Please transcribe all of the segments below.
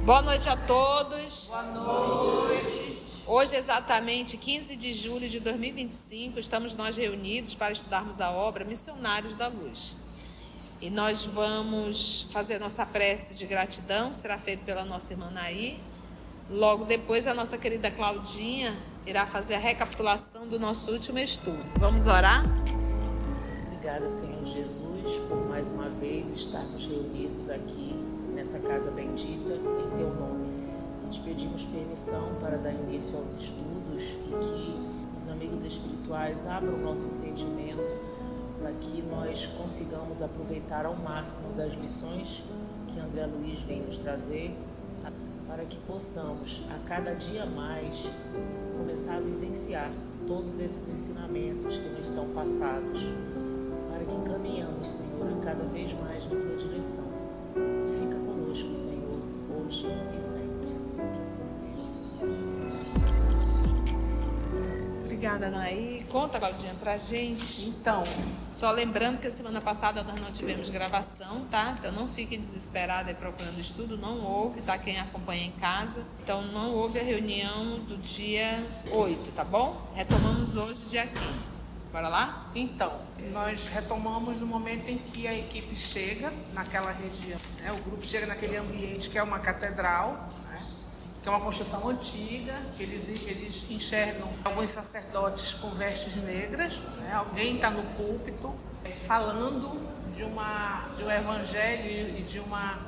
Boa noite a todos. Boa noite. Hoje, exatamente 15 de julho de 2025, estamos nós reunidos para estudarmos a obra Missionários da Luz. E nós vamos fazer nossa prece de gratidão, que será feita pela nossa irmã Naí. Logo depois, a nossa querida Claudinha irá fazer a recapitulação do nosso último estudo. Vamos orar? Obrigada, Senhor Jesus, por mais uma vez estarmos reunidos aqui nessa casa bendita, em Teu nome. E te pedimos permissão para dar início aos estudos e que os amigos espirituais abram o nosso entendimento para que nós consigamos aproveitar ao máximo das lições que André Luiz vem nos trazer, para que possamos, a cada dia mais, começar a vivenciar todos esses ensinamentos que nos são passados, para que caminhamos, Senhor, a cada vez mais na Tua direção. E fica conosco, Senhor, hoje e sempre. Que assim seja. Obrigada, Naí. Conta, Claudinha, pra gente. Então, Só lembrando que a semana passada nós não tivemos gravação, tá? Então não fiquem desesperados aí procurando estudo, não houve, tá? Quem acompanha em casa. Então não houve a reunião do dia 8, tá bom? Retomamos hoje, dia 15. Bora lá? Então, nós retomamos no momento em que a equipe chega naquela região, né? O grupo chega naquele ambiente que é uma catedral, né? Que é uma construção antiga, que eles enxergam alguns sacerdotes com vestes negras, né? Alguém está no púlpito falando de um evangelho e de uma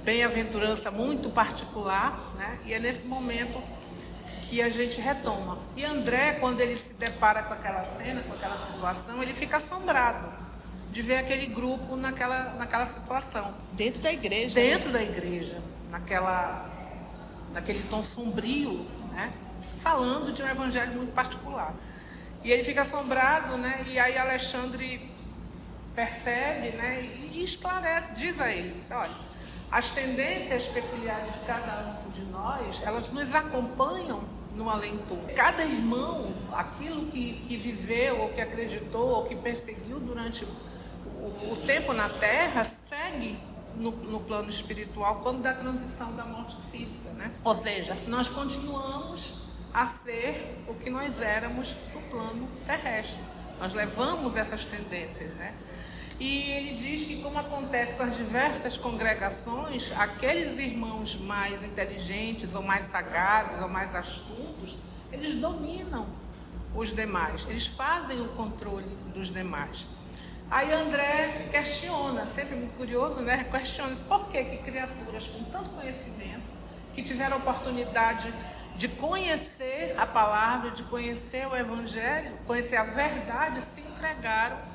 bem-aventurança muito particular, né? E é nesse momento que a gente retoma. E André, quando ele se depara com aquela cena, com aquela situação, ele fica assombrado de ver aquele grupo naquela situação. Dentro da igreja. Dentro da igreja, naquele tom sombrio, né? Falando de um evangelho muito particular. E ele fica assombrado, né? E aí Alexandre percebe, né? E esclarece, diz a eles, olha, as tendências peculiares de cada um de nós, elas nos acompanham no além-túmulo. Cada irmão, aquilo que viveu, ou que acreditou, ou que perseguiu durante o tempo na Terra, segue no plano espiritual quando da transição da morte física, né? Ou seja, nós continuamos a ser o que nós éramos no plano terrestre. Nós levamos essas tendências, né? E ele diz que, como acontece com as diversas congregações, aqueles irmãos mais inteligentes, ou mais sagazes, ou mais astutos, eles dominam os demais, eles fazem o controle dos demais. Aí André questiona, sempre muito curioso, né? Questiona por que criaturas com tanto conhecimento, que tiveram a oportunidade de conhecer a palavra, de conhecer o evangelho, conhecer a verdade, se entregaram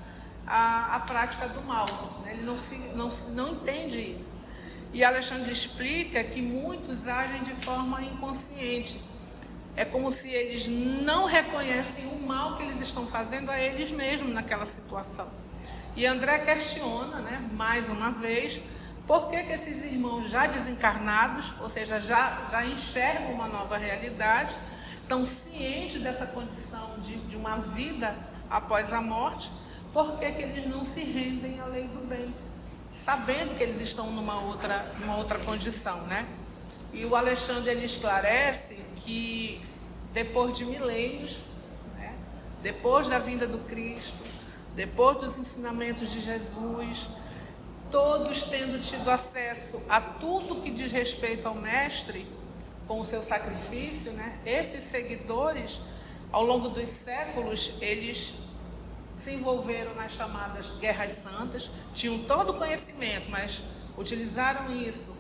a prática do mal, né? Ele não entende isso. E Alexandre explica que muitos agem de forma inconsciente. É como se eles não reconhecem o mal que eles estão fazendo a eles mesmos naquela situação. E André questiona, né, mais uma vez, por que esses irmãos já desencarnados, ou seja, já enxergam uma nova realidade, estão cientes dessa condição de uma vida após a morte, por que eles não se rendem à lei do bem, sabendo que eles estão numa outra condição, né? E o Alexandre, ele esclarece que depois de milênios, né, depois da vinda do Cristo, depois dos ensinamentos de Jesus, todos tendo tido acesso a tudo que diz respeito ao Mestre, com o seu sacrifício, né, esses seguidores, ao longo dos séculos, eles se envolveram nas chamadas guerras santas, tinham todo o conhecimento, mas utilizaram isso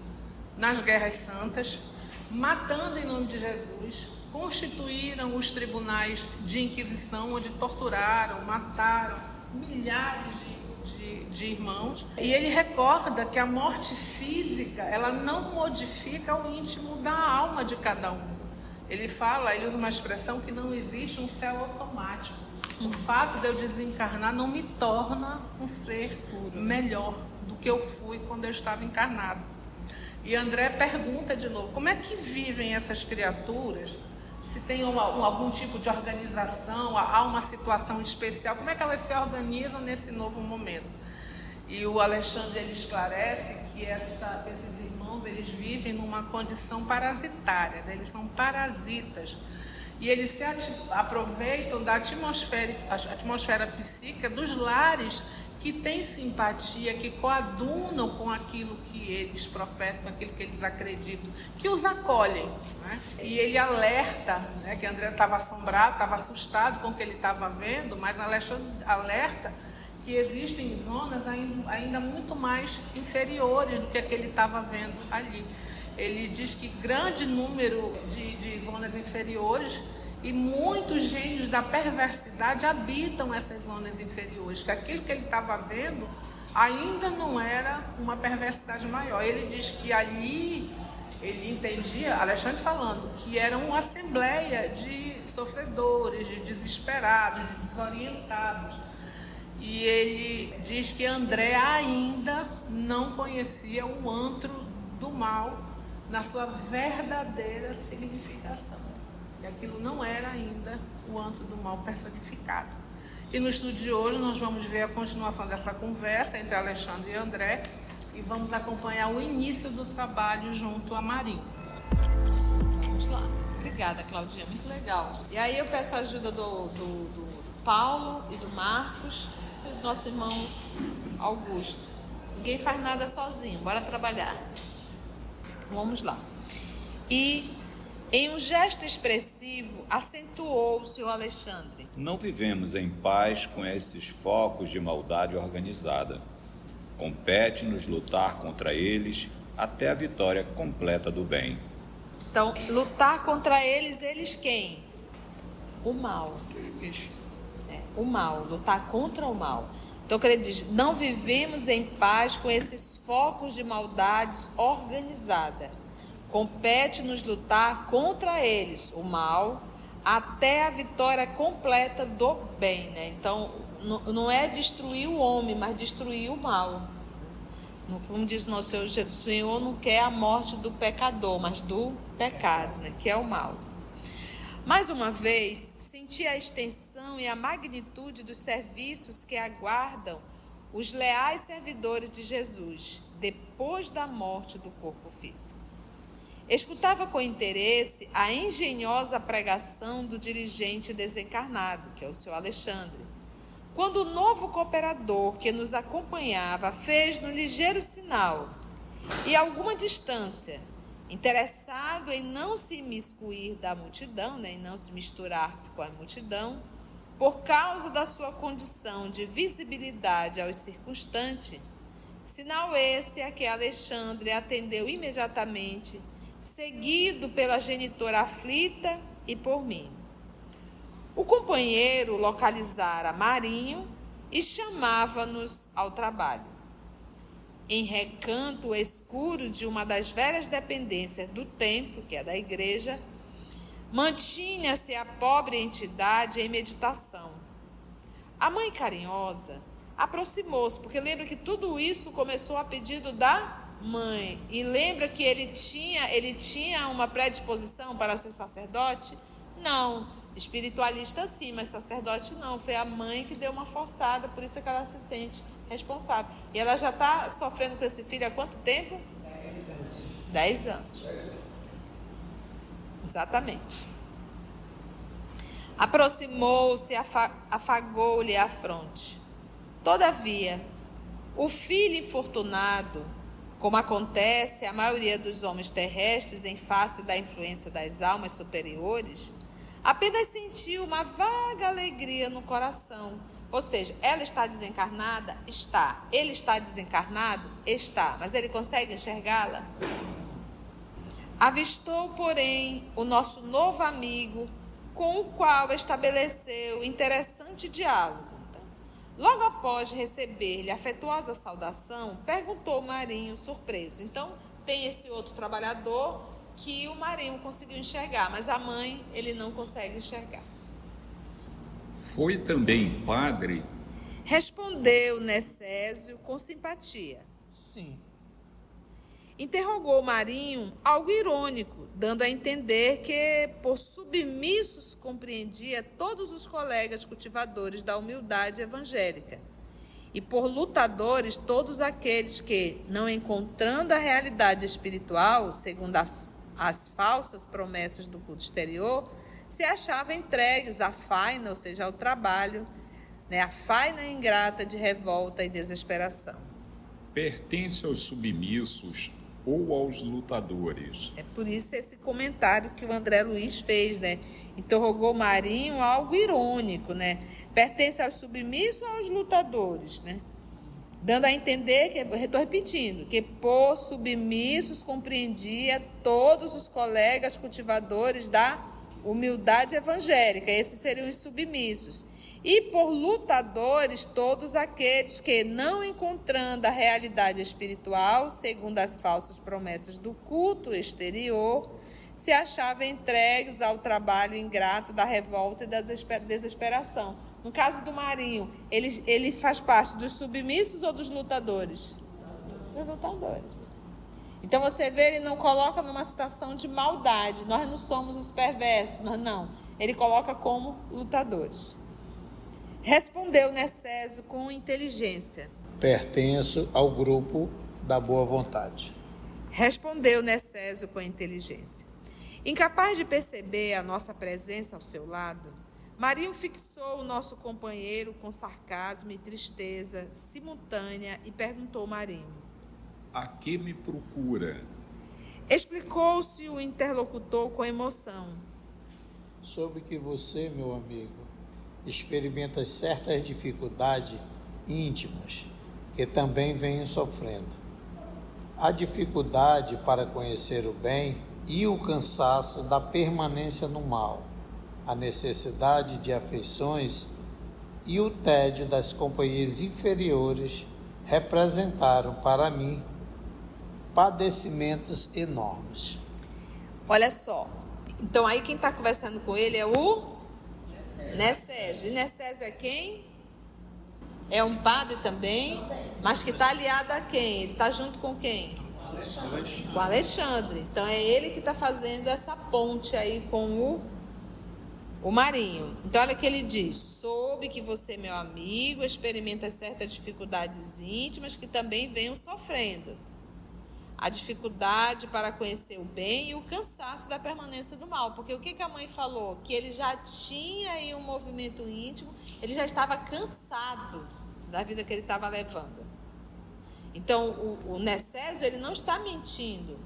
nas guerras santas, matando em nome de Jesus, constituíram os tribunais de inquisição, onde torturaram, mataram milhares de irmãos. E ele recorda que a morte física, ela não modifica o íntimo da alma de cada um. Ele usa uma expressão que não existe um céu automático. O fato de eu desencarnar não me torna um ser melhor do que eu fui quando eu estava encarnado. E André pergunta de novo, como é que vivem essas criaturas? Se tem algum tipo de organização, há uma situação especial, como é que elas se organizam nesse novo momento? E o Alexandre, ele esclarece que esses irmãos, eles vivem numa condição parasitária, né? Eles são parasitas. E eles se aproveitam da atmosfera psíquica dos lares que têm simpatia, que coadunam com aquilo que eles professam, com aquilo que eles acreditam, que os acolhem, né? E ele alerta, né, que André estava assombrado, estava assustado com o que ele estava vendo, mas Alexandre alerta que existem zonas ainda muito mais inferiores do que ele estava vendo ali. Ele diz que grande número de zonas inferiores e muitos gênios da perversidade habitam essas zonas inferiores, que aquilo que ele estava vendo ainda não era uma perversidade maior. Ele diz que ali, ele entendia, Alexandre falando, que era uma assembleia de sofredores, de desesperados, de desorientados. E ele diz que André ainda não conhecia o antro do mal na sua verdadeira significação. E aquilo não era ainda o antro do mal personificado. E no estudo de hoje nós vamos ver a continuação dessa conversa entre Alexandre e André e vamos acompanhar o início do trabalho junto a Marinho. Vamos lá. Obrigada, Claudinha. Muito legal. E aí eu peço a ajuda do Paulo e do Marcos e do nosso irmão Augusto. Ninguém faz nada sozinho. Bora trabalhar. Vamos lá. E em um gesto expressivo, acentuou o senhor Alexandre: não vivemos em paz com esses focos de maldade organizada. Compete-nos lutar contra eles até a vitória completa do bem. Então, lutar contra eles quem? O mal. O mal, lutar contra o mal. Então, ele diz: não vivemos em paz com esses focos de maldades organizada. Compete-nos lutar contra eles, o mal, até a vitória completa do bem, né? Então, não é destruir o homem, mas destruir o mal. Como diz o nosso Senhor Jesus, o Senhor não quer a morte do pecador, mas do pecado, né? Que é o mal. Mais uma vez, senti a extensão e a magnitude dos serviços que aguardam os leais servidores de Jesus, depois da morte do corpo físico. Escutava com interesse a engenhosa pregação do dirigente desencarnado, que é o senhor Alexandre, quando o novo cooperador que nos acompanhava fez no ligeiro sinal e a alguma distância, interessado em não se imiscuir da multidão, né, em não se misturar-se com a multidão, por causa da sua condição de visibilidade aos circunstantes, sinal esse a que Alexandre atendeu imediatamente, seguido pela genitora aflita e por mim. O companheiro localizara Marinho e chamava-nos ao trabalho. Em recanto escuro de uma das velhas dependências do templo, que é da igreja, mantinha-se a pobre entidade em meditação. A mãe carinhosa aproximou-se, porque lembra que tudo isso começou a pedido da mãe, e lembra que ele tinha uma predisposição para ser sacerdote? Não, espiritualista sim, mas sacerdote não. Foi a mãe que deu uma forçada, por isso é que ela se sente responsável. E ela já está sofrendo com esse filho há quanto tempo? 10 anos. 10 anos. Exatamente. Aproximou-se, afagou-lhe a fronte. Todavia, o filho infortunado, como acontece a maioria dos homens terrestres em face da influência das almas superiores, apenas sentiu uma vaga alegria no coração. Ou seja, ela está desencarnada? Está. Ele está desencarnado? Está. Mas ele consegue enxergá-la? Avistou, porém, o nosso novo amigo, com o qual estabeleceu interessante diálogo. Logo após receber-lhe afetuosa saudação, perguntou o Marinho surpreso. Então, tem esse outro trabalhador que o Marinho conseguiu enxergar, mas a mãe ele não consegue enxergar. Foi também padre? Respondeu Necésio com simpatia. Sim. Interrogou o Marinho, algo irônico, dando a entender que, por submissos, compreendia todos os colegas cultivadores da humildade evangélica E por lutadores, todos aqueles que, não encontrando a realidade espiritual, segundo as falsas promessas do culto exterior, se achavam entregues à faina, ou seja, ao trabalho, né, a faina ingrata de revolta e desesperação. Pertence aos submissos ou aos lutadores? É por isso esse comentário que o André Luiz fez, né? Interrogou Marinho algo irônico, né? Pertence aos submissos ou aos lutadores, né? Dando a entender, que estou repetindo, que por submissos compreendia todos os colegas cultivadores da humildade evangélica, esses seriam os submissos. E por lutadores, todos aqueles que, não encontrando a realidade espiritual, segundo as falsas promessas do culto exterior, se achavam entregues ao trabalho ingrato da revolta e da desesperação. No caso do Marinho, ele faz parte dos submissos ou dos lutadores? Dos lutadores. Então você vê, ele não coloca numa situação de maldade. Nós não somos os perversos, não. Ele coloca como lutadores. Respondeu Necésio com inteligência. Pertenço ao grupo da boa vontade. Respondeu Necésio com inteligência. Incapaz de perceber a nossa presença ao seu lado, Marinho fixou o nosso companheiro com sarcasmo e tristeza simultânea e perguntou Marinho: A que me procura? Explicou-se o interlocutor com emoção. Soube que você, meu amigo, experimenta certas dificuldades íntimas que também venho sofrendo. A dificuldade para conhecer o bem e o cansaço da permanência no mal, a necessidade de afeições e o tédio das companhias inferiores representaram para mim padecimentos enormes. Olha só, então aí quem está conversando com ele é o Necésio. E Necésio é quem? É um padre também, mas que está aliado a quem? Ele está junto com quem? Com Alexandre. Então é ele que está fazendo essa ponte aí com o Marinho. Então olha o que ele diz: soube que você, meu amigo, experimenta certas dificuldades íntimas que também venham sofrendo. A dificuldade para conhecer o bem e o cansaço da permanência do mal. Porque o que a mãe falou? Que ele já tinha aí um movimento íntimo, ele já estava cansado da vida que ele estava levando. Então, o Necésio, ele não está mentindo.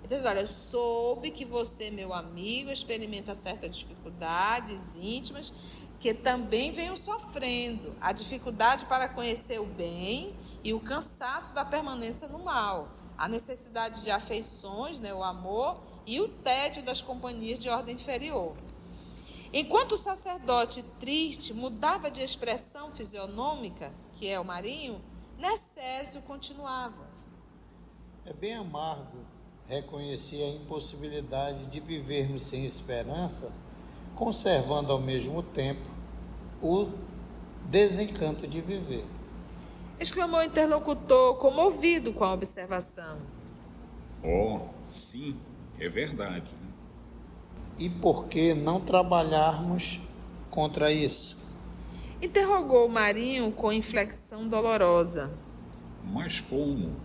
Ele diz: olha, soube que você, meu amigo, experimenta certas dificuldades íntimas que também venham sofrendo. A dificuldade para conhecer o bem e o cansaço da permanência no mal. A necessidade de afeições, né, o amor, e o tédio das companhias de ordem inferior. Enquanto o sacerdote triste mudava de expressão fisionômica, que é o Marinho, Necésio continuava. É bem amargo reconhecer a impossibilidade de vivermos sem esperança, conservando ao mesmo tempo o desencanto de viver. Exclamou o interlocutor, comovido com a observação. Oh, sim, é verdade. E por que não trabalharmos contra isso? Interrogou o Marinho com inflexão dolorosa. Mas como?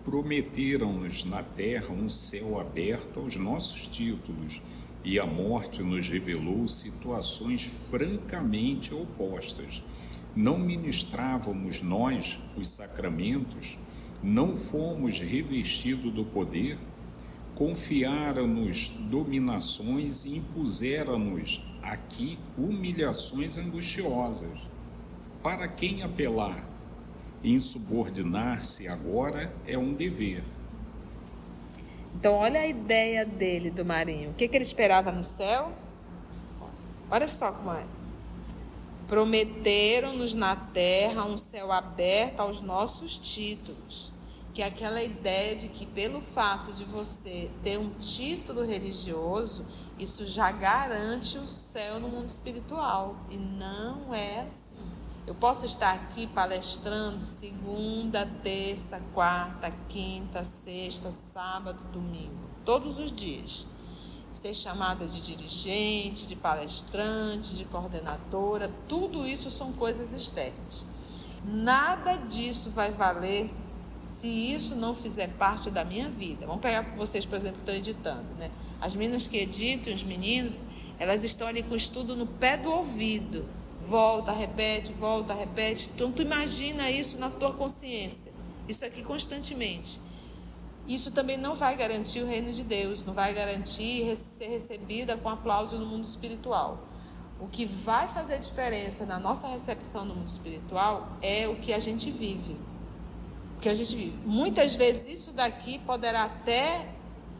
Prometeram-nos na terra um céu aberto aos nossos títulos, e a morte nos revelou situações francamente opostas. Não ministrávamos nós os sacramentos? Não fomos revestidos do poder? Confiaram-nos dominações e impuseram-nos aqui humilhações angustiosas. Para quem apelar? Insubordinar-se agora é um dever. Então, olha a ideia dele, do Marinho. O que ele esperava no céu? Olha só como é. Prometeram-nos na terra um céu aberto aos nossos títulos. Que é aquela ideia de que, pelo fato de você ter um título religioso, isso já garante o céu no mundo espiritual. E não é assim. Eu posso estar aqui palestrando segunda, terça, quarta, quinta, sexta, sábado, domingo, todos os dias. Ser chamada de dirigente, de palestrante, de coordenadora, tudo isso são coisas externas. nada disso vai valer se isso não fizer parte da minha vida. Vamos pegar vocês, por exemplo, que estão editando, né? As meninas que editam, os meninos, elas estão ali com o estudo no pé do ouvido. Volta, repete. Então, tu imagina isso na tua consciência. Isso aqui constantemente. Isso também não vai garantir o reino de Deus, não vai garantir ser recebida com aplauso no mundo espiritual. O que vai fazer diferença na nossa recepção no mundo espiritual é o que a gente vive. Muitas vezes isso daqui poderá até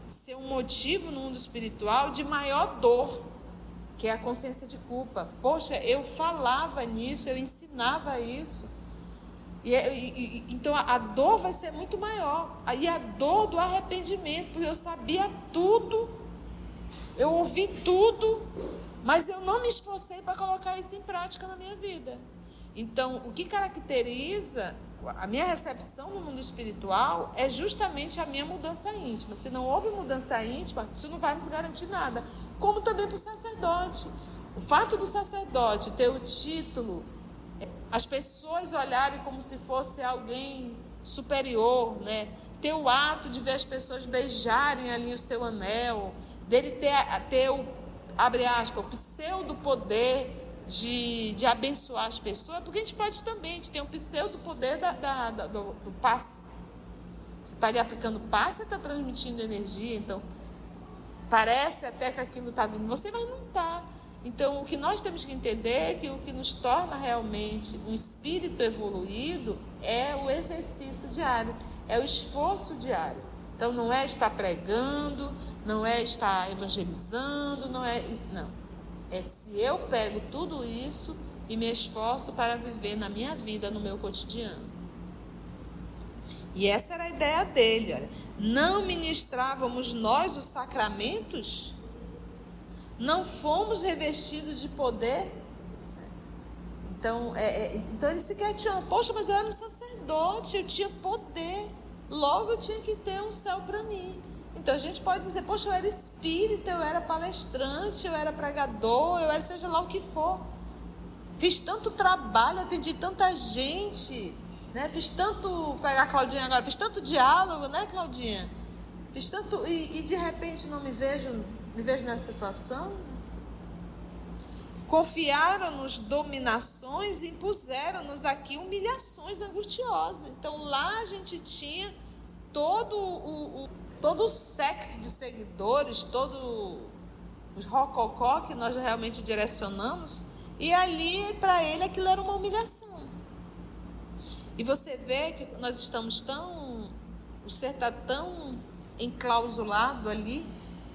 ser um motivo no mundo espiritual de maior dor, que é a consciência de culpa. Poxa, eu falava nisso, eu ensinava isso. Então a dor vai ser muito maior. E a dor do arrependimento, porque eu sabia tudo, eu ouvi tudo, mas eu não me esforcei para colocar isso em prática na minha vida. Então, o que caracteriza a minha recepção no mundo espiritual é justamente a minha mudança íntima. Se não houve mudança íntima, isso não vai nos garantir nada. Como também para o sacerdote. O fato do sacerdote ter o título, as pessoas olharem como se fosse alguém superior, né? Ter o ato de ver as pessoas beijarem ali o seu anel, dele ter o, abre aspas, o pseudo-poder de abençoar as pessoas, porque a gente pode também, a gente tem um pseudo-poder do passe. Você está ali aplicando passe, você está transmitindo energia, então parece até que aquilo está vindo você, mas não está. Então, o que nós temos que entender é que o que nos torna realmente um espírito evoluído é o exercício diário, é o esforço diário. Então, não é estar pregando, não é estar evangelizando, não. É se eu pego tudo isso e me esforço para viver na minha vida, no meu cotidiano. E essa era a ideia dele. Olha. Não ministrávamos nós os sacramentos? Não fomos revestidos de poder? Então ele se questionou. Poxa, mas eu era um sacerdote, eu tinha poder. Logo eu tinha que ter um céu para mim. Então a gente pode dizer, poxa, eu era espírita, eu era palestrante, eu era pregador, eu era seja lá o que for. Fiz tanto trabalho, atendi tanta gente, né? Fiz tanto, pegar a Claudinha agora, fiz tanto diálogo, né, Claudinha? Fiz tanto, e de repente não me vejo nessa situação. Confiaram-nos dominações e impuseram-nos aqui humilhações angustiosas. Então lá a gente tinha todo o séquito de seguidores, todos os rococó que nós realmente direcionamos, e ali para ele aquilo era uma humilhação. E você vê que nós estamos o ser está tão enclausulado ali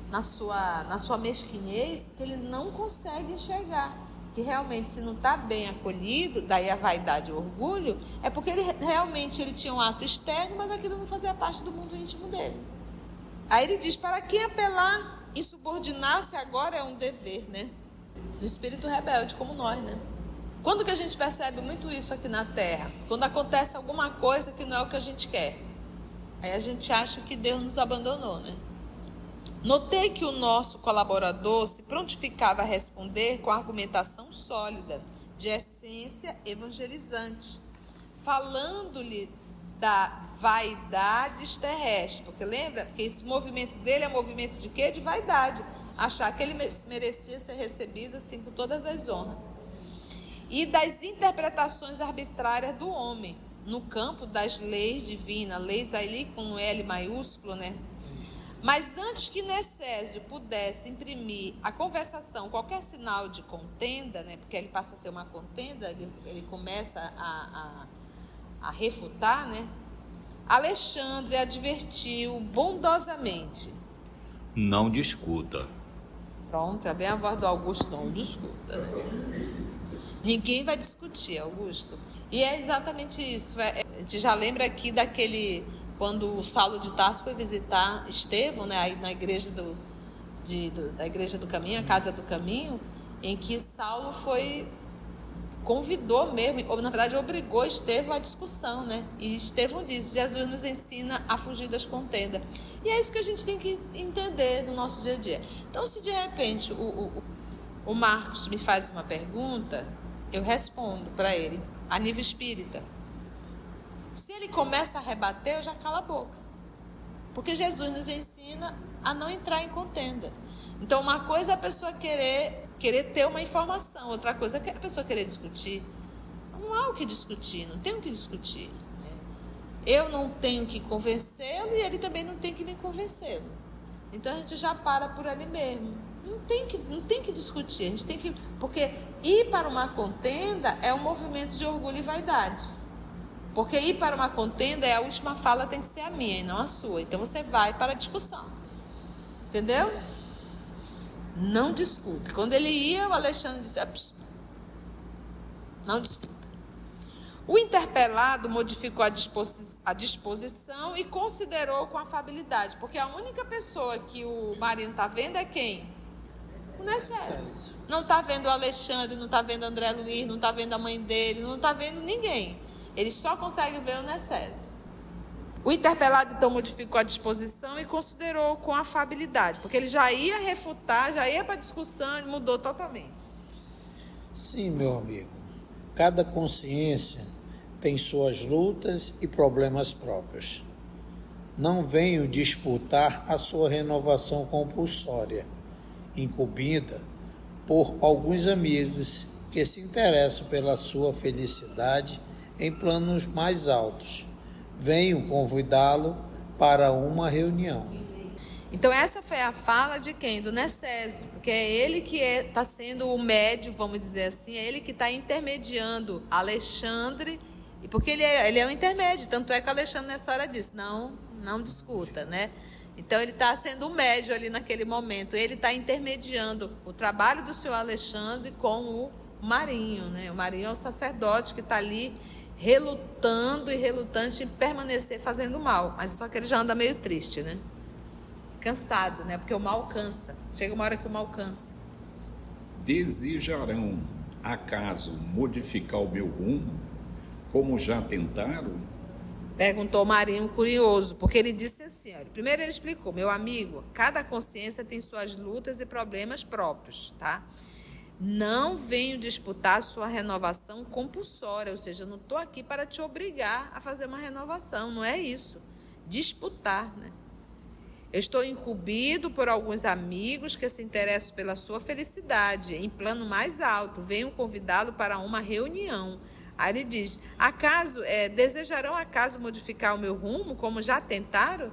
na sua mesquinhez, que ele não consegue enxergar que realmente, se não está bem acolhido, daí a vaidade e o orgulho, é porque ele tinha um ato externo, mas aquilo não fazia parte do mundo íntimo dele. Aí ele diz, para quem apelar, insubordinar-se agora é um dever, né? No espírito rebelde, como nós, né? Quando que a gente percebe muito isso aqui na Terra? Quando acontece alguma coisa que não é o que a gente quer. Aí a gente acha que Deus nos abandonou, né? Notei que o nosso colaborador se prontificava a responder com argumentação sólida, de essência evangelizante, falando-lhe da vaidades terrestres, porque lembra que esse movimento dele é movimento de quê? De vaidade, achar que ele merecia ser recebido assim com todas as honras, e das interpretações arbitrárias do homem, no campo das leis divinas, leis ali com L maiúsculo, né? Mas antes que Necésio pudesse imprimir à conversação qualquer sinal de contenda, né, porque ele passa a ser uma contenda, ele começa a refutar, né, Alexandre advertiu bondosamente. Não discuta. Pronto, é bem a voz do Augusto, não discuta. Né? Ninguém vai discutir, Augusto. E é exatamente isso. A gente já lembra aqui quando o Saulo de Tarso foi visitar Estevão, né, aí na igreja da Igreja do Caminho, a Casa do Caminho, em que Saulo convidou mesmo, ou na verdade obrigou Estevão à discussão, né? E Estevão diz, Jesus nos ensina a fugir das contendas. E é isso que a gente tem que entender no nosso dia a dia. Então, se de repente o Marcos me faz uma pergunta, eu respondo para ele, a nível espírita. Se ele começa a rebater, eu já calo a boca. Porque Jesus nos ensina a não entrar em contenda. Então, uma coisa é a pessoa querer ter uma informação, outra coisa é a pessoa querer discutir. Não há o que discutir, não tem o que discutir. Né? Eu não tenho que convencê-lo e ele também não tem que me convencê-lo. Então, a gente já para por ali mesmo. Não tem que discutir, a gente tem que... Porque ir para uma contenda é um movimento de orgulho e vaidade. Porque ir para uma contenda a última fala tem que ser a minha e não a sua. Então você vai para a discussão. Entendeu? Não discuta. Quando ele ia, o Alexandre disse: não discuta. O interpelado modificou a disposição e considerou com afabilidade. Porque a única pessoa que o Marinho está vendo é quem? O Necésio. Não está vendo o Alexandre, não está vendo o André Luiz, não está vendo a mãe dele, não está vendo ninguém. Ele só consegue ver o Necésio. O interpelado, então, modificou a disposição e considerou com afabilidade, porque ele já ia refutar, já ia para a discussão, ele mudou totalmente. Sim, meu amigo. Cada consciência tem suas lutas e problemas próprios. Não venho disputar a sua renovação compulsória, incumbida por alguns amigos que se interessam pela sua felicidade em planos mais altos. Venho convidá-lo para uma reunião. Então essa foi a fala de quem? Do Necésio, porque é ele que está sendo o médio, vamos dizer assim, é ele que está intermediando Alexandre, porque ele é o intermédio, tanto é que Alexandre nessa hora disse, não discuta, né? Então ele está sendo o médio ali naquele momento, ele está intermediando o trabalho do senhor Alexandre com o Marinho, né? O Marinho é o sacerdote que está ali relutando e relutante em permanecer fazendo mal, mas só que ele já anda meio triste, né? Cansado, né? Porque o mal cansa. Chega uma hora que o mal cansa. Desejarão, acaso, modificar o meu rumo, como já tentaram? Perguntou Marinho curioso, porque ele disse assim, olha, primeiro ele explicou, meu amigo, cada consciência tem suas lutas e problemas próprios, tá? Não venho disputar sua renovação compulsória, ou seja, eu não estou aqui para te obrigar a fazer uma renovação, não é isso. Disputar, né? Eu estou incumbido por alguns amigos que se interessam pela sua felicidade, em plano mais alto, venho convidá-lo para uma reunião. Aí ele diz, desejarão acaso modificar o meu rumo, como já tentaram?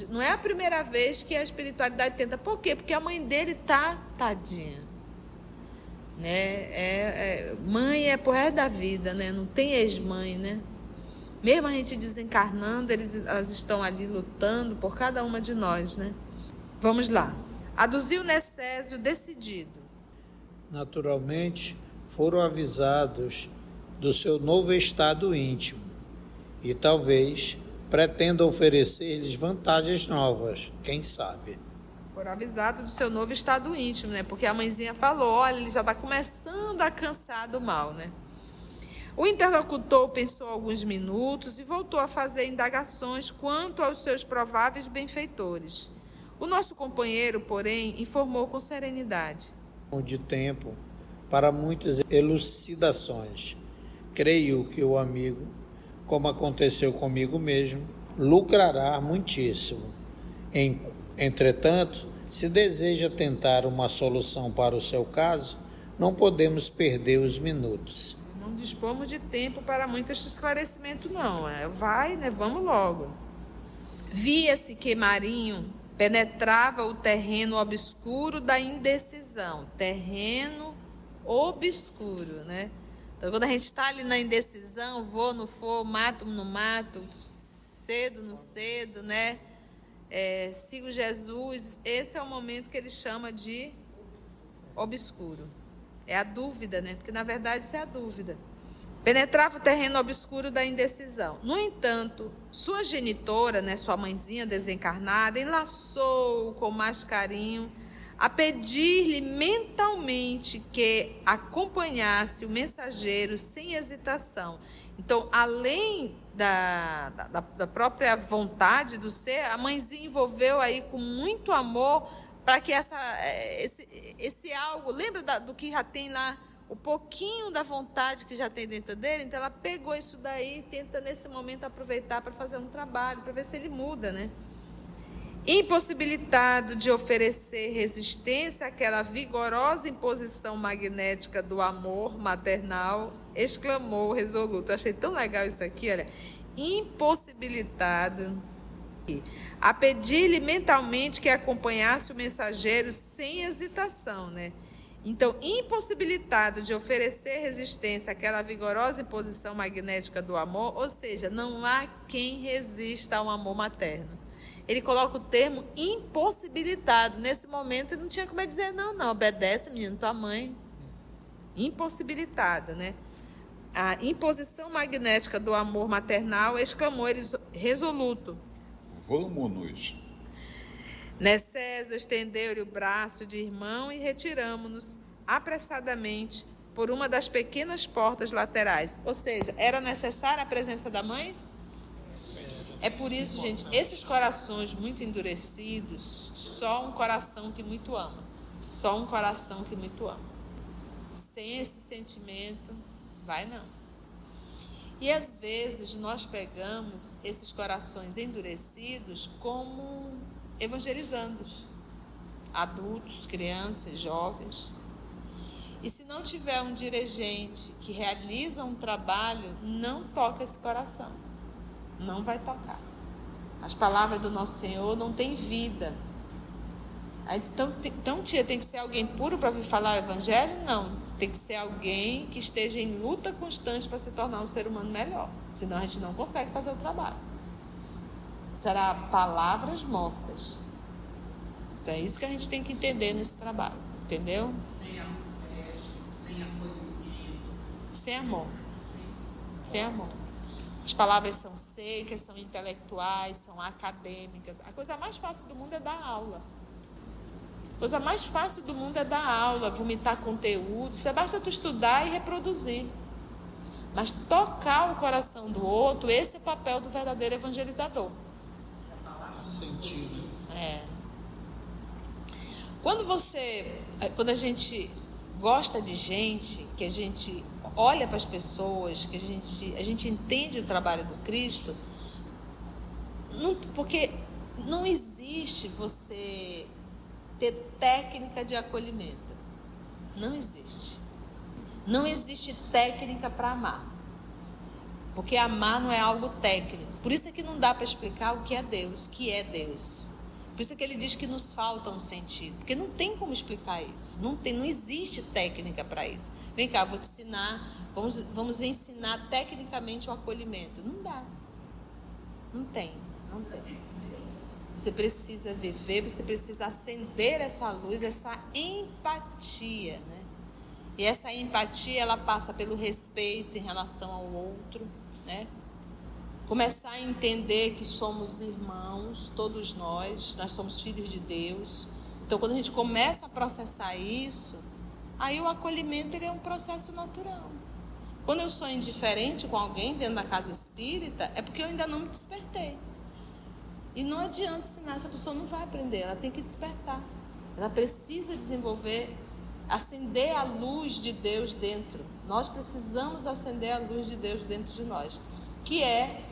Não é a primeira vez que a espiritualidade tenta. Por quê? Porque a mãe dele tá tadinha. Né? Mãe é pro resto da vida, né? Não tem ex-mãe, né? Mesmo a gente desencarnando, elas estão ali lutando por cada uma de nós, né? Vamos lá. Aduziu Necésio decidido. Naturalmente, foram avisados do seu novo estado íntimo e talvez pretenda oferecer-lhes vantagens novas, quem sabe. Foram avisados do seu novo estado íntimo, né? Porque a mãezinha falou, olha, ele já está começando a cansar do mal, né? O interlocutor pensou alguns minutos e voltou a fazer indagações quanto aos seus prováveis benfeitores. O nosso companheiro, porém, informou com serenidade. De tempo para muitas elucidações. Creio que o amigo, como aconteceu comigo mesmo, lucrará muitíssimo. Entretanto, se deseja tentar uma solução para o seu caso, não podemos perder os minutos. Não dispomos de tempo para muito esclarecimento, não. Vai, né? Vamos logo. Via-se que Marinho penetrava o terreno obscuro da indecisão. Terreno obscuro, né? Então, quando a gente está ali na indecisão, vou, não for, mato, não mato, cedo, não cedo, né? Sigo Jesus, esse é o momento que ele chama de obscuro. É a dúvida, né? Porque, na verdade, isso é a dúvida. Penetrava o terreno obscuro da indecisão. No entanto, sua genitora, né, sua mãezinha desencarnada, enlaçou com mais carinho a pedir-lhe mentalmente que acompanhasse o mensageiro sem hesitação. Então, além da própria vontade do ser, a mãezinha envolveu aí com muito amor para que esse algo, lembra do que já tem lá o pouquinho da vontade que já tem dentro dele, então ela pegou isso daí e tenta nesse momento aproveitar para fazer um trabalho, para ver se ele muda, né? Impossibilitado de oferecer resistência àquela vigorosa imposição magnética do amor maternal, exclamou resoluto. Eu achei tão legal isso aqui, olha. Impossibilitado a pedir-lhe mentalmente que acompanhasse o mensageiro sem hesitação, né? Então, impossibilitado de oferecer resistência àquela vigorosa imposição magnética do amor, ou seja, não há quem resista ao amor materno. Ele coloca o termo impossibilitado. Nesse momento, ele não tinha como dizer, não, obedece, menino, tua mãe. Impossibilitado, né? A imposição magnética do amor maternal, exclamou ele resoluto. Vamo-nos. Necésio estendeu-lhe o braço de irmão e retiramo-nos apressadamente por uma das pequenas portas laterais. Ou seja, era necessária a presença da mãe? É por isso, gente, esses corações muito endurecidos, só um coração que muito ama. Só um coração que muito ama. Sem esse sentimento, vai não. E às vezes nós pegamos esses corações endurecidos como evangelizandos. Adultos, crianças, jovens. E se não tiver um dirigente que realiza um trabalho, não toca esse coração. Não vai tocar. As palavras do nosso Senhor não têm vida. Então, tia, tem que ser alguém puro para vir falar o evangelho? Não. Tem que ser alguém que esteja em luta constante para se tornar um ser humano melhor. Senão a gente não consegue fazer o trabalho. Será palavras mortas. Então é isso que a gente tem que entender nesse trabalho. Entendeu? Sem afeto, sem acolhimento. Sem amor. Sem amor. As palavras são secas, são intelectuais, são acadêmicas. A coisa mais fácil do mundo é dar aula. A coisa mais fácil do mundo é dar aula, vomitar conteúdo. Você basta tu estudar e reproduzir. Mas tocar o coração do outro, esse é o papel do verdadeiro evangelizador. Sentido. Quando a gente gosta de gente, que a gente olha para as pessoas, que a gente entende o trabalho do Cristo, porque não existe você ter técnica de acolhimento. Não existe. Não existe técnica para amar. Porque amar não é algo técnico. Por isso é que não dá para explicar o que é Deus, Por isso é que ele diz que nos falta um sentido. Porque não tem como explicar isso. Não existe técnica para isso. Vem cá, vou te ensinar. Vamos ensinar tecnicamente o acolhimento. Não dá. Não tem. Você precisa viver, você precisa acender essa luz, essa empatia, né? E essa empatia, ela passa pelo respeito em relação ao outro, né? Começar a entender que somos irmãos, todos nós somos filhos de Deus. Então, quando a gente começa a processar isso, aí o acolhimento ele é um processo natural. Quando eu sou indiferente com alguém dentro da casa espírita, é porque eu ainda não me despertei. E não adianta ensinar, essa pessoa não vai aprender, ela tem que despertar. Ela precisa desenvolver, acender a luz de Deus dentro. Nós precisamos acender a luz de Deus dentro de nós, que é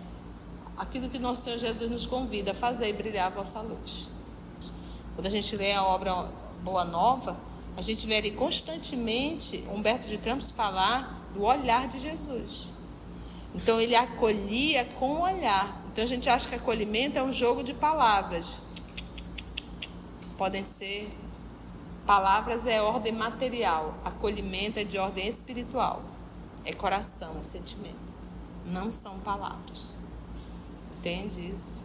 aquilo que nosso Senhor Jesus nos convida a fazer e brilhar a vossa luz. Quando a gente lê a obra Boa Nova, a gente vê ali constantemente Humberto de Campos falar do olhar de Jesus. Então ele acolhia com o olhar. Então a gente acha que acolhimento é um jogo de palavras. Podem ser palavras, é ordem material. Acolhimento é de ordem espiritual. É coração, é sentimento. Não são palavras. Entende isso?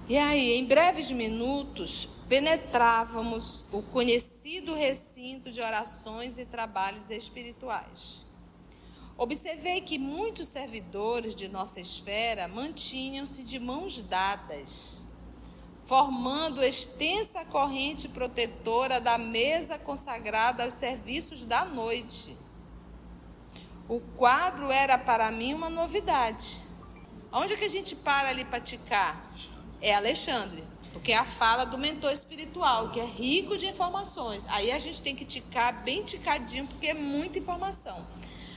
E aí, em breves minutos, penetrávamos o conhecido recinto de orações e trabalhos espirituais. Observei que muitos servidores de nossa esfera mantinham-se de mãos dadas, formando extensa corrente protetora da mesa consagrada aos serviços da noite. O quadro era para mim uma novidade. Onde é que a gente para ali para ticar? É Alexandre. Porque é a fala do mentor espiritual, que é rico de informações. Aí a gente tem que ticar bem ticadinho, porque é muita informação.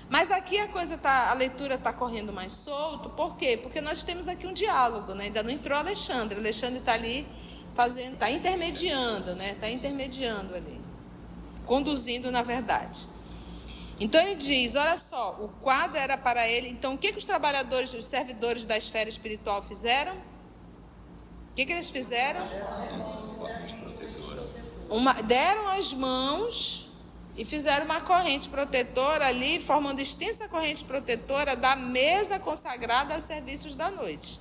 Mas aqui a leitura está correndo mais solto. Por quê? Porque nós temos aqui um diálogo, né? Ainda não entrou Alexandre. Alexandre está ali está intermediando, né? Está intermediando ali. Conduzindo, na verdade. Então ele diz, olha só, o quadro era para ele. Então o que os trabalhadores, os servidores da esfera espiritual fizeram? O que eles fizeram? Deram as mãos e fizeram uma corrente protetora ali, formando extensa corrente protetora da mesa consagrada aos serviços da noite.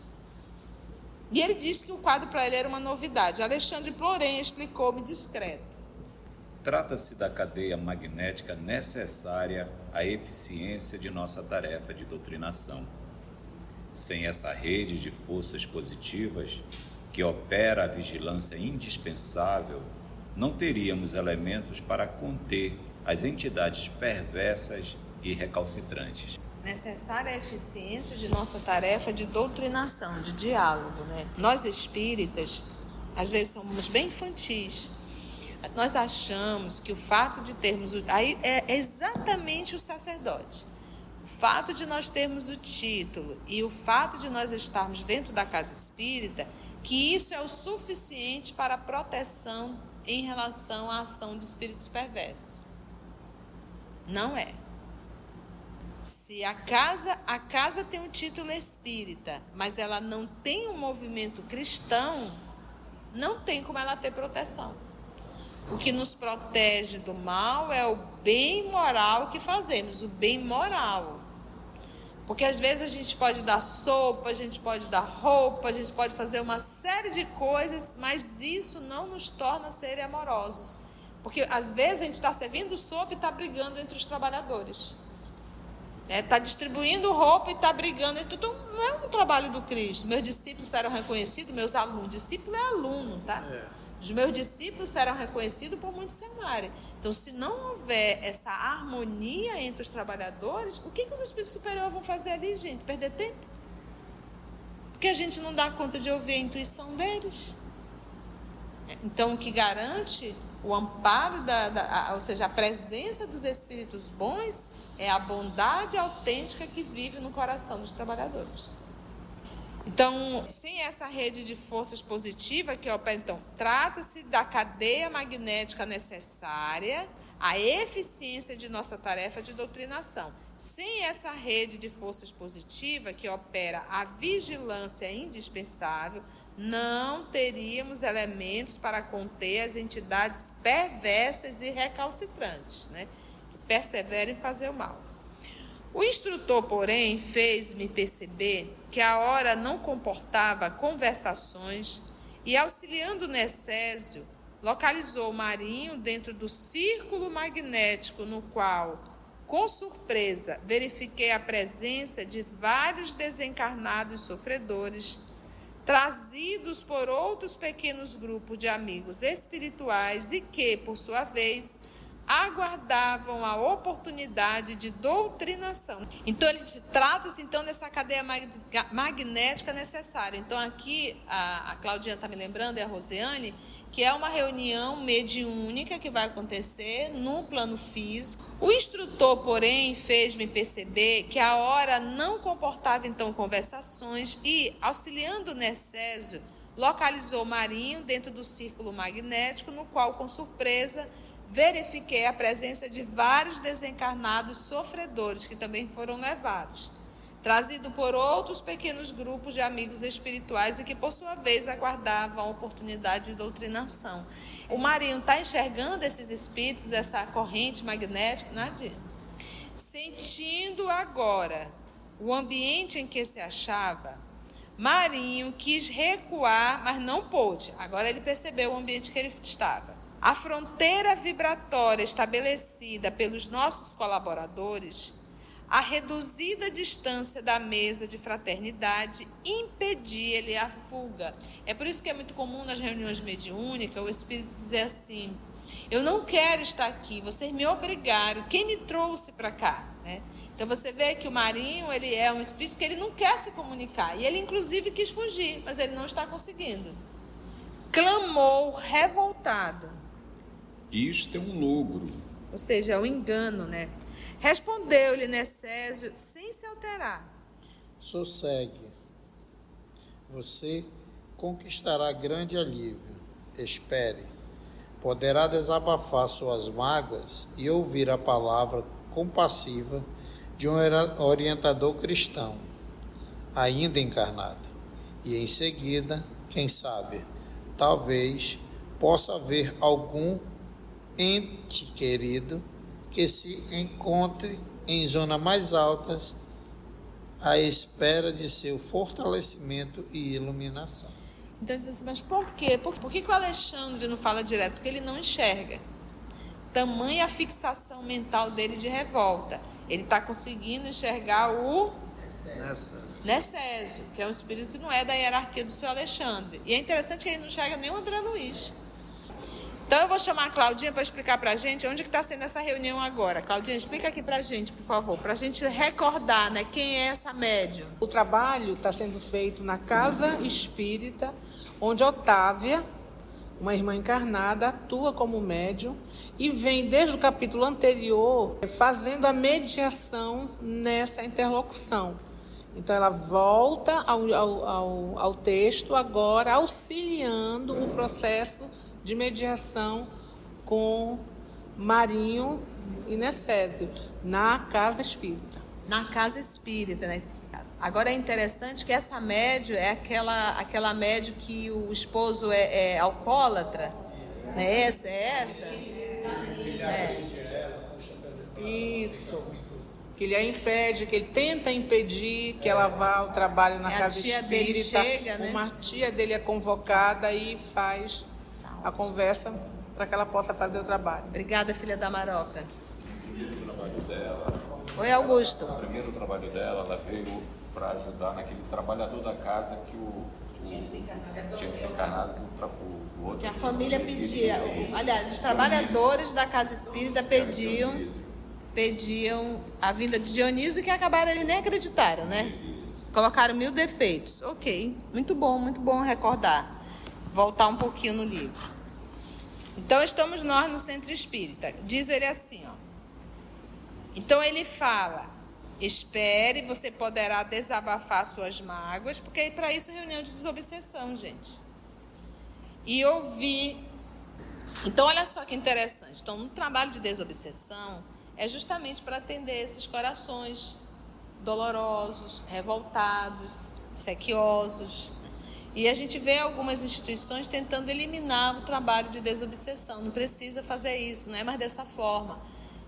E ele disse que o quadro para ele era uma novidade. Alexandre, porém, explicou-me discreto. Trata-se da cadeia magnética necessária à eficiência de nossa tarefa de doutrinação. Sem essa rede de forças positivas, que opera a vigilância indispensável, não teríamos elementos para conter as entidades perversas e recalcitrantes. Necessária a eficiência de nossa tarefa de doutrinação, de diálogo, né? Nós espíritas, às vezes somos bem infantis. Nós achamos que o fato de termos... Aí é exatamente o sacerdote. O fato de nós termos o título e o fato de nós estarmos dentro da casa espírita, que isso é o suficiente para a proteção em relação à ação de espíritos perversos. Não é. Se a casa tem um título espírita, mas ela não tem um movimento cristão, não tem como ela ter proteção. O que nos protege do mal é o bem moral que fazemos, o bem moral. Porque às vezes a gente pode dar sopa, a gente pode dar roupa, a gente pode fazer uma série de coisas, mas isso não nos torna seres amorosos. Porque às vezes a gente está servindo sopa e está brigando entre os trabalhadores. Está distribuindo roupa e está brigando. Então não é um trabalho do Cristo. Meus discípulos serão reconhecidos, meus alunos. Discípulo é aluno, tá? Os meus discípulos serão reconhecidos por muitos se amarem. Então, se não houver essa harmonia entre os trabalhadores, o que os espíritos superiores vão fazer ali, gente? Perder tempo? Porque a gente não dá conta de ouvir a intuição deles. Então, o que garante o amparo, ou seja, a presença dos espíritos bons, é a bondade autêntica que vive no coração dos trabalhadores. Então, sem essa rede de forças positivas que opera, então, trata-se da cadeia magnética necessária à eficiência de nossa tarefa de doutrinação. Sem essa rede de forças positivas que opera a vigilância indispensável, não teríamos elementos para conter as entidades perversas e recalcitrantes, né, que perseveram em fazer o mal. O instrutor, porém, fez-me perceber que a hora não comportava conversações e, auxiliando Necésio, localizou Marinho dentro do círculo magnético no qual, com surpresa, verifiquei a presença de vários desencarnados sofredores, trazidos por outros pequenos grupos de amigos espirituais e que, por sua vez, aguardavam a oportunidade de doutrinação. Então, trata-se então dessa cadeia magnética necessária. Então, aqui, a Claudinha está me lembrando, e a Rosiane, que é uma reunião mediúnica que vai acontecer no plano físico. O instrutor, porém, fez-me perceber que a hora não comportava, então, conversações e, auxiliando Necésio, localizou Marinho dentro do círculo magnético, no qual, com surpresa, verifiquei a presença de vários desencarnados sofredores que também foram levados, trazido por outros pequenos grupos de amigos espirituais e que, por sua vez, aguardavam a oportunidade de doutrinação. O Marinho está enxergando esses espíritos, essa corrente magnética, Nadia? Sentindo agora o ambiente em que se achava, Marinho quis recuar, mas não pôde. Agora ele percebeu o ambiente que ele estava. A fronteira vibratória estabelecida pelos nossos colaboradores, a reduzida distância da mesa de fraternidade, impedia-lhe a fuga. É por isso que é muito comum nas reuniões mediúnicas o espírito dizer assim: eu não quero estar aqui, vocês me obrigaram, quem me trouxe para cá? Né? Então você vê que o Marinho, ele é um espírito que ele não quer se comunicar, e ele inclusive quis fugir, mas ele não está conseguindo. clamou revoltado. Isto é um logro. Ou seja, é um engano, né? Respondeu-lhe Necésio sem se alterar. Sossegue. Você conquistará grande alívio. Espere. Poderá desabafar suas mágoas e ouvir a palavra compassiva de um orientador cristão, ainda encarnado. E em seguida, quem sabe, talvez possa haver algum ente querido que se encontre em zonas mais altas à espera de seu fortalecimento e iluminação. Então ele diz assim, mas por quê? Por que o Alexandre não fala direto? Porque ele não enxerga. Tamanha a fixação mental dele de revolta. Ele está conseguindo enxergar o Necésio, que é um espírito que não é da hierarquia do seu Alexandre. E é interessante que ele não enxerga nem o André Luiz. Então eu vou chamar a Claudinha para explicar para a gente onde que está sendo essa reunião agora. Claudinha, explica aqui para a gente, por favor, para a gente recordar, né, quem é essa médium. O trabalho está sendo feito na Casa Espírita, onde Otávia, uma irmã encarnada, atua como médium e vem desde o capítulo anterior fazendo a mediação nessa interlocução. Então ela volta ao texto agora, auxiliando o processo de mediação com Marinho e Necésio na Casa Espírita. Na Casa Espírita, né? Agora é interessante que essa médium é aquela médium que o esposo é alcoólatra, né? Essa? Isso. Que ele a impede, que ele tenta impedir que ela vá ao trabalho na Casa Espírita. A tia dele chega, né? Uma tia dele é convocada e faz a conversa para que ela possa fazer o trabalho. Obrigada, filha da Maroca. O primeiro trabalho dela. Oi, Augusto. O primeiro trabalho dela, ela veio para ajudar naquele trabalhador da casa que tinha desencarnado, que o outro. Que a família pedia. Aliás, os trabalhadores da Casa Espírita pediam a vinda de Dionísio, que acabaram, eles nem acreditaram, né? Colocaram 1000 defeitos. Ok, muito bom recordar. Voltar um pouquinho no livro. Então, estamos nós no Centro Espírita. Diz ele assim, ó. Então, ele fala, espere, você poderá desabafar suas mágoas, porque para isso reunião de desobsessão, gente. E ouvir. Então, olha só que interessante. Então, no trabalho de desobsessão, é justamente para atender esses corações dolorosos, revoltados, sequiosos. E a gente vê algumas instituições tentando eliminar o trabalho de desobsessão. Não precisa fazer isso, não é mais dessa forma.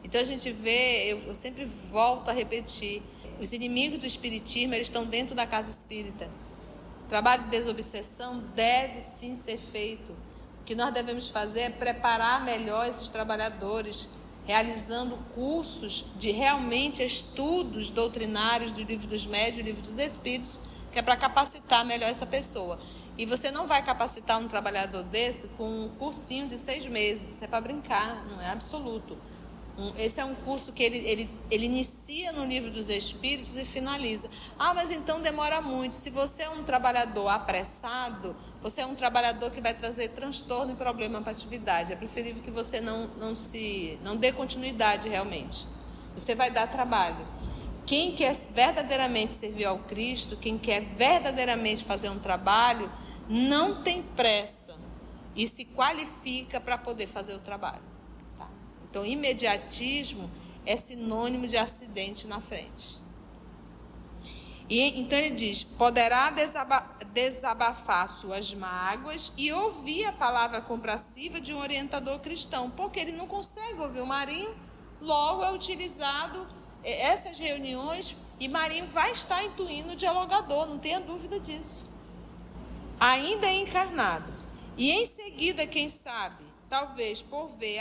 Então a gente vê, eu sempre volto a repetir, os inimigos do espiritismo, eles estão dentro da Casa Espírita. O trabalho de desobsessão deve sim ser feito. O que nós devemos fazer é preparar melhor esses trabalhadores, realizando cursos de realmente estudos doutrinários do Livro dos Médiuns, do Livro dos Espíritos, que é para capacitar melhor essa pessoa. E você não vai capacitar um trabalhador desse com um cursinho de 6 meses. Isso é para brincar, não é absoluto. Esse é um curso que ele inicia no Livro dos Espíritos e finaliza. Ah, mas então demora muito. Se você é um trabalhador apressado, você é um trabalhador que vai trazer transtorno e problema para a atividade. É preferível que você não dê continuidade realmente. Você vai dar trabalho. Quem quer verdadeiramente servir ao Cristo, quem quer verdadeiramente fazer um trabalho, não tem pressa e se qualifica para poder fazer o trabalho. Tá? Então, imediatismo é sinônimo de acidente na frente. Então ele diz, poderá desabafar suas mágoas e ouvir a palavra compassiva de um orientador cristão, porque ele não consegue ouvir o Marinho, logo é utilizado essas reuniões e Marinho vai estar intuindo o dialogador, não tenha dúvida disso. Ainda é encarnado. E em seguida, quem sabe, talvez por ver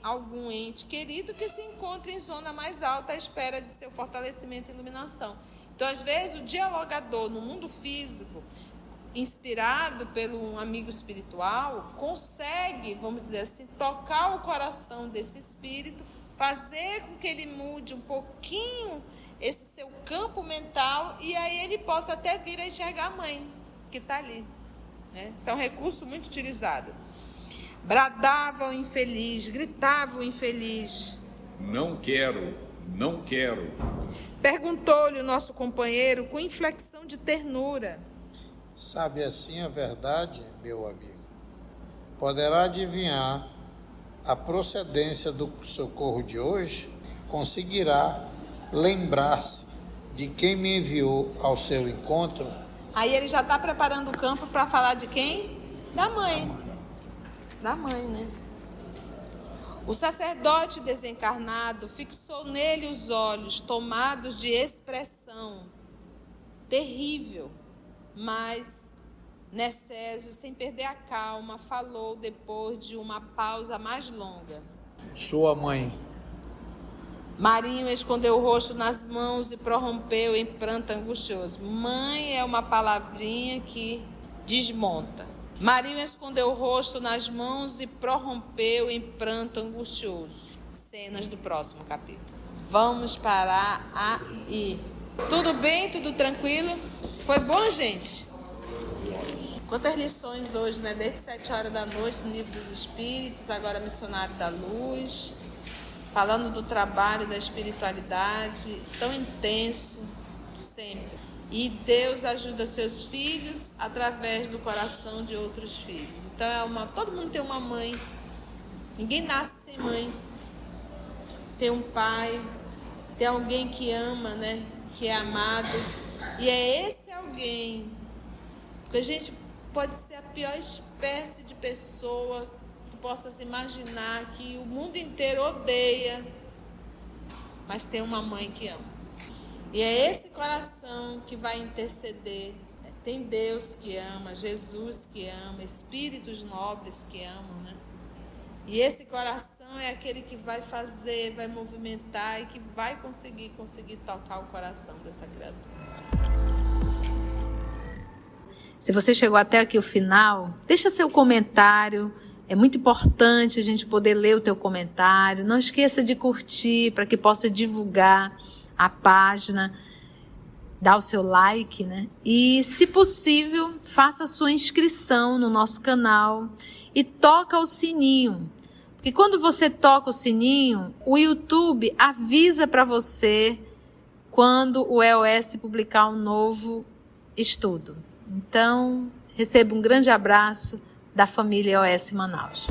algum ente querido que se encontre em zona mais alta à espera de seu fortalecimento e iluminação. Então, às vezes, o dialogador no mundo físico, inspirado pelo um amigo espiritual, consegue, vamos dizer assim, tocar o coração desse espírito, fazer com que ele mude um pouquinho esse seu campo mental e aí ele possa até vir a enxergar a mãe que está ali. né? Isso é um recurso muito utilizado. Bradava o infeliz, gritava o infeliz. Não quero, não quero. Perguntou-lhe o nosso companheiro com inflexão de ternura. Sabe assim a verdade, meu amigo? Poderá adivinhar a procedência do socorro de hoje? Conseguirá lembrar-se de quem me enviou ao seu encontro? Aí ele já está preparando o campo para falar de quem? Da mãe. Da mãe, né? O sacerdote desencarnado fixou nele os olhos, tomados de expressão terrível, mas Necésio, sem perder a calma, falou depois de uma pausa mais longa. Sua mãe. Marinho escondeu o rosto nas mãos e prorrompeu em pranto angustioso. Mãe é uma palavrinha que desmonta. Marinho escondeu o rosto nas mãos e prorrompeu em pranto angustioso. Cenas do próximo capítulo. Vamos parar aí. Tudo bem? Tudo tranquilo? Foi bom, gente? Quantas lições hoje, né? Desde 7 horas da noite no Livro dos Espíritos, agora Missionário da Luz, falando do trabalho, da espiritualidade, tão intenso, sempre. E Deus ajuda seus filhos através do coração de outros filhos. Então, todo mundo tem uma mãe. Ninguém nasce sem mãe. Tem um pai, tem alguém que ama, né? Que é amado. E é esse alguém. Porque a gente pode ser a pior espécie de pessoa que tu possa se imaginar, que o mundo inteiro odeia, mas tem uma mãe que ama. E é esse coração que vai interceder. Tem Deus que ama, Jesus que ama, espíritos nobres que amam, né? E esse coração é aquele que vai fazer, vai movimentar e que vai conseguir tocar o coração dessa criatura. Se você chegou até aqui o final, deixa seu comentário. É muito importante a gente poder ler o teu comentário. Não esqueça de curtir para que possa divulgar a página, dá o seu like, né? E, se possível, faça a sua inscrição no nosso canal e toca o sininho. Porque quando você toca o sininho, o YouTube avisa para você quando o EOS publicar um novo estudo. Então, receba um grande abraço da família EOS Manaus.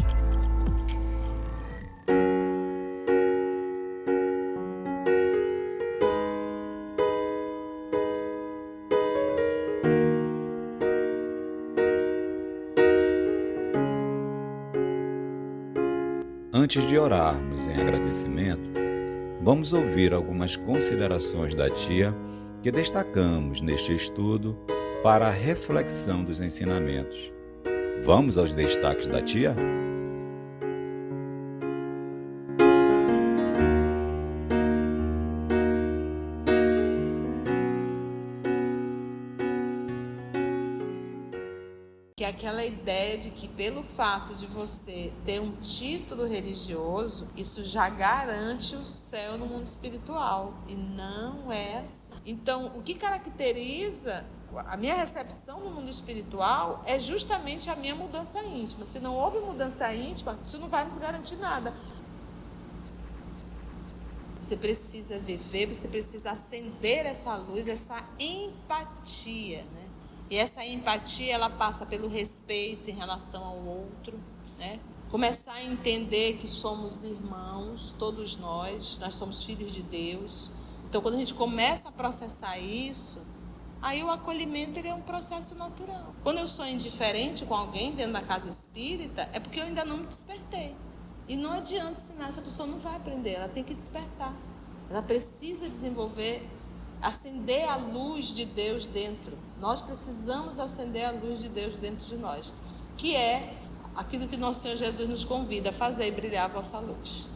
Antes de orarmos em agradecimento, vamos ouvir algumas considerações da tia que destacamos neste estudo para a reflexão dos ensinamentos. Vamos aos destaques da tia? Que é aquela ideia de que pelo fato de você ter um título religioso, isso já garante o céu no mundo espiritual. E não é assim. Então, o que caracteriza a minha recepção no mundo espiritual é justamente a minha mudança íntima. Se não houve mudança íntima, isso não vai nos garantir nada. Você precisa viver, você precisa acender essa luz, essa empatia, né? E essa empatia, ela passa pelo respeito em relação ao outro, né? Começar a entender que somos irmãos, todos nós somos filhos de Deus. Então, quando a gente começa a processar isso, aí o acolhimento ele é um processo natural. Quando eu sou indiferente com alguém dentro da casa espírita, é porque eu ainda não me despertei. E não adianta ensinar, essa pessoa não vai aprender, ela tem que despertar. Ela precisa desenvolver, acender a luz de Deus dentro. Nós precisamos acender a luz de Deus dentro de nós, que é aquilo que nosso Senhor Jesus nos convida a fazer, brilhar a vossa luz.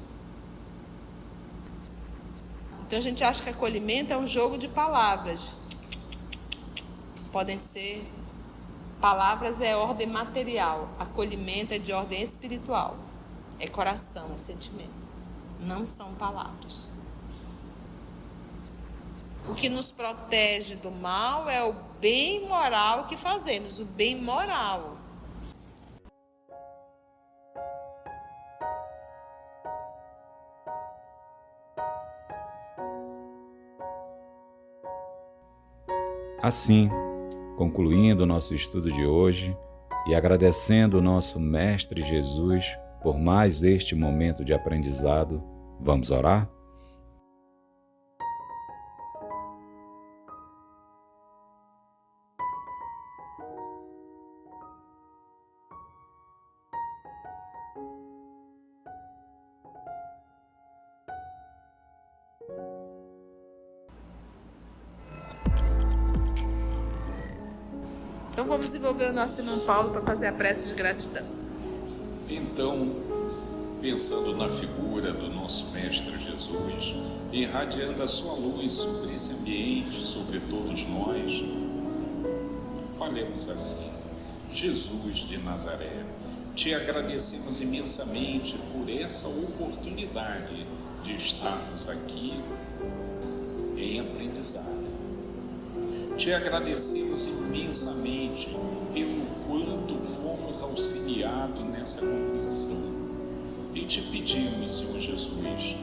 Então a gente acha que acolhimento é um jogo de palavras. Podem ser, palavras é ordem material, acolhimento é de ordem espiritual, é coração, é sentimento, não são palavras. O que nos protege do mal é o bem moral que fazemos, o bem moral. Assim, concluindo o nosso estudo de hoje e agradecendo o nosso Mestre Jesus por mais este momento de aprendizado, vamos orar? Então vamos desenvolver o nosso irmão Paulo para fazer a prece de gratidão. Então, pensando na figura do nosso Mestre Jesus, irradiando a sua luz sobre esse ambiente, sobre todos nós, falemos assim: Jesus de Nazaré, te agradecemos imensamente por essa oportunidade de estarmos aqui em aprendizado. Te agradecemos imensamente pelo quanto fomos auxiliados nessa compreensão. E te pedimos, Senhor Jesus,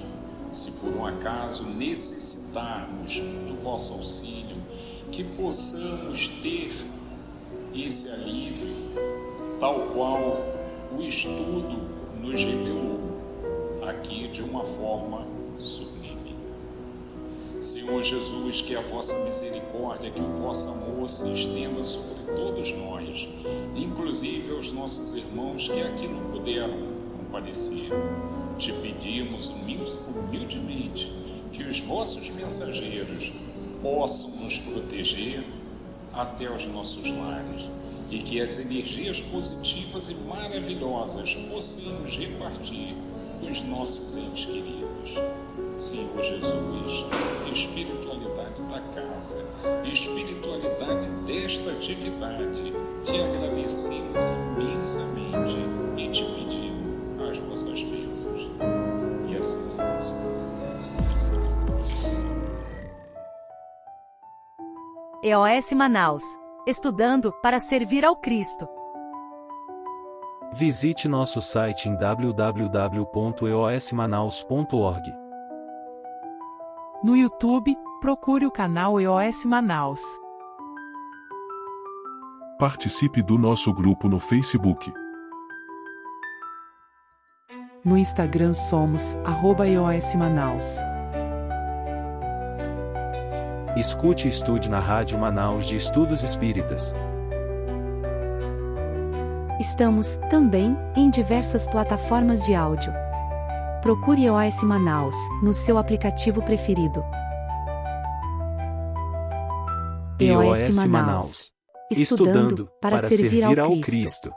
se por um acaso necessitarmos do vosso auxílio, que possamos ter esse alívio, tal qual o estudo nos revelou aqui de uma forma sublime. Senhor Jesus, que a vossa misericórdia, que o vosso amor se estenda sobre todos nós, inclusive aos nossos irmãos que aqui não puderam comparecer. Te pedimos humildemente que os vossos mensageiros possam nos proteger até os nossos lares e que as energias positivas e maravilhosas possamos repartir com os nossos entes queridos. Senhor Jesus, espiritualidade da casa, espiritualidade desta atividade, te agradecemos imensamente e te pedimos as vossas bênçãos. E assim seja. EOS Manaus. Estudando para servir ao Cristo. Visite nosso site em www.eosmanaus.org. No YouTube, procure o canal EOS Manaus. Participe do nosso grupo no Facebook. No Instagram somos @EOS Manaus. Escute e estude na Rádio Manaus de Estudos Espíritas. Estamos, também, em diversas plataformas de áudio. Procure EOS Manaus, no seu aplicativo preferido. EOS Manaus. Estudando para servir ao Cristo.